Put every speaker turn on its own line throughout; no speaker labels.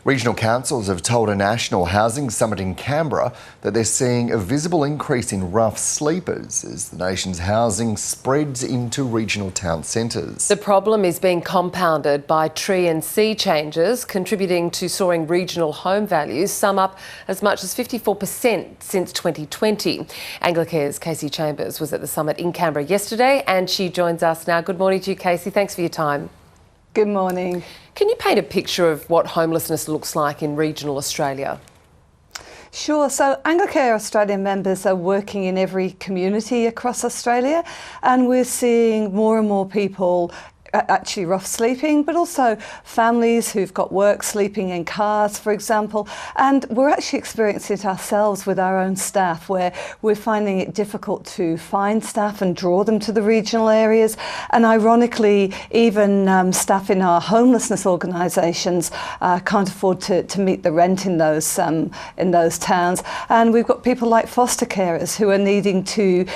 Regional councils have told a national housing summit in Canberra that they're seeing a visible increase in rough sleepers as the nation's housing spreads into regional town centres.
The problem is being compounded by tree and sea changes, contributing to soaring regional home values, some up as much as 54% since 2020. Anglicare's Casey Chambers was at the summit in Canberra yesterday and she joins us now. Good morning to you, Casey. Thanks for your time.
Good morning.
Can you paint a picture of what homelessness looks like in regional Australia?
Sure. So Anglicare Australia members are working in every community across Australia, and we're seeing more and more people actually rough sleeping, but also families who've got work sleeping in cars, for example. And we're actually experiencing it ourselves with our own staff, where we're finding it difficult to find staff and draw them to the regional areas. And ironically, even staff in our homelessness organisations can't afford to meet the rent in those towns. And we've got people like foster carers who are needing to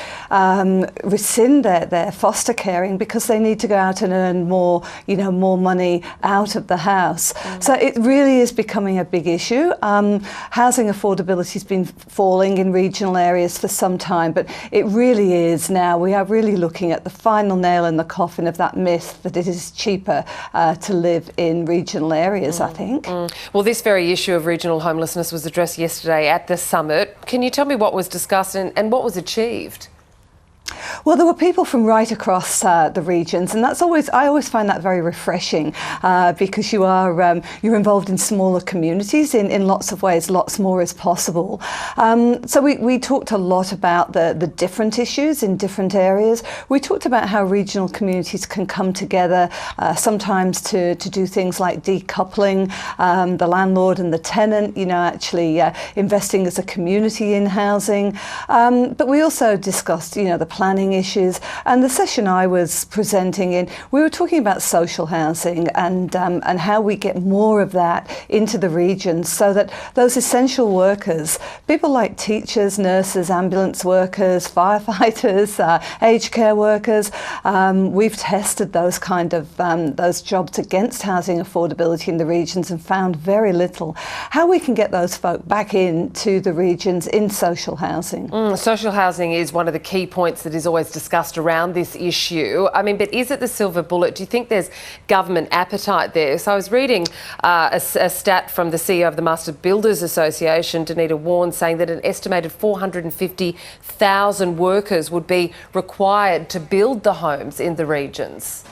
rescind their foster caring because they need to go out and earn more money out of the house. So it really is becoming a big issue. Housing affordability has been falling in regional areas for some time, but it really is now. We are really looking at the final nail in the coffin of that myth that it is cheaper to live in regional areas, I think.
Well, this very issue of regional homelessness was addressed yesterday at the summit. Can you tell me what was discussed and what was achieved?
Well, there were people from right across the regions, and I always find that very refreshing because you're involved in smaller communities in lots of ways. Lots more is possible. So we talked a lot about the different issues in different areas. We talked about how regional communities can come together sometimes to do things like decoupling the landlord and the tenant, actually investing as a community in housing. But we also discussed, the planning issues, and the session I was presenting in, we were talking about social housing and how we get more of that into the regions so that those essential workers, people like teachers, nurses, ambulance workers, firefighters, aged care workers, we've tested those kind of those jobs against housing affordability in the regions and found very little. How we can get those folk back into the regions in social housing.
Social housing is one of the key points that is always discussed around this issue. But is it the silver bullet? Do you think there's government appetite there? So I was reading a stat from the CEO of the Master Builders Association, Danita Warren, saying that an estimated 450,000 workers would be required to build the homes in the regions.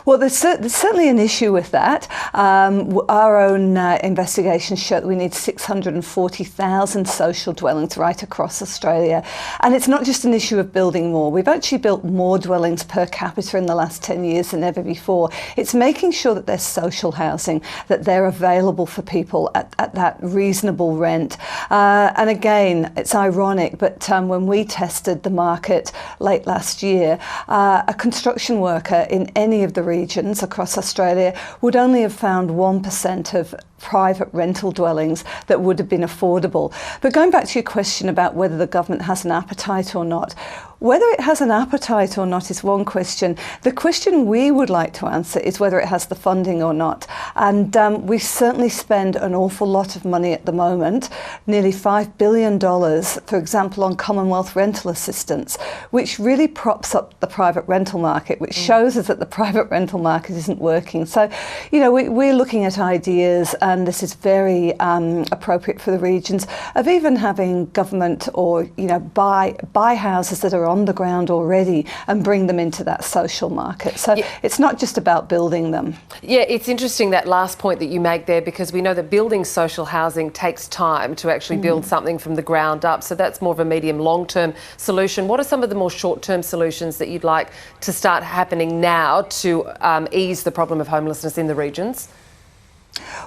Well, there's certainly an issue with that. Our own investigations show that we need 640,000 social dwellings right across Australia. And it's not just an issue of building more. We've actually built more dwellings per capita in the last 10 years than ever before. It's making sure that there's social housing, that they're available for people at that reasonable rent. And again, it's ironic, but when we tested the market late last year, a construction worker in any of the regions across Australia would only have found 1% of private rental dwellings that would have been affordable. But going back to your question about whether the government has an appetite or not, whether it has an appetite or not is one question. The question we would like to answer is whether it has the funding or not. And we certainly spend an awful lot of money at the moment, nearly $5 billion, for example, on Commonwealth rental assistance, which really props up the private rental market, which shows us that the private rental market isn't working. So, we're looking at ideas, and this is very appropriate for the regions, of even having government or, buy houses that are on the ground already and bring them into that social market. So it's not just about building them.
Yeah, it's interesting that last point that you make there, because we know that building social housing takes time to actually build something from the ground up. So that's more of a medium long-term solution. What are some of the more short-term solutions that you'd like to start happening now to ease the problem of homelessness in the regions?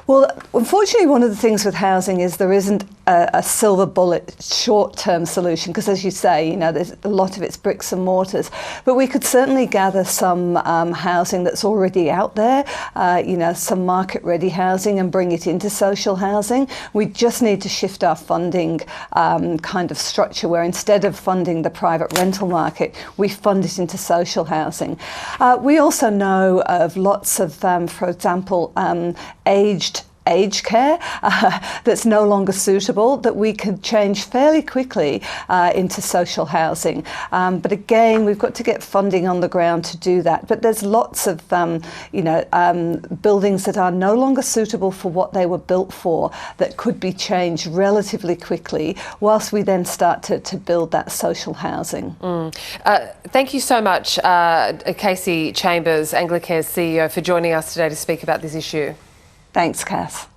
Well, unfortunately, one of the things with housing is there isn't a silver bullet short-term solution, because as you say, there's a lot of it's bricks and mortars. But we could certainly gather some housing that's already out there, some market-ready housing, and bring it into social housing. We just need to shift our funding kind of structure, where instead of funding the private rental market, we fund it into social housing. We also know of lots of, for example, aged aged care that's no longer suitable, that we could change fairly quickly into social housing. But again, we've got to get funding on the ground to do that. But there's lots of buildings that are no longer suitable for what they were built for that could be changed relatively quickly whilst we then start to build that social housing.
Thank you so much, Casey Chambers, Anglicare's CEO, for joining us today to speak about this issue.
Thanks, Cass.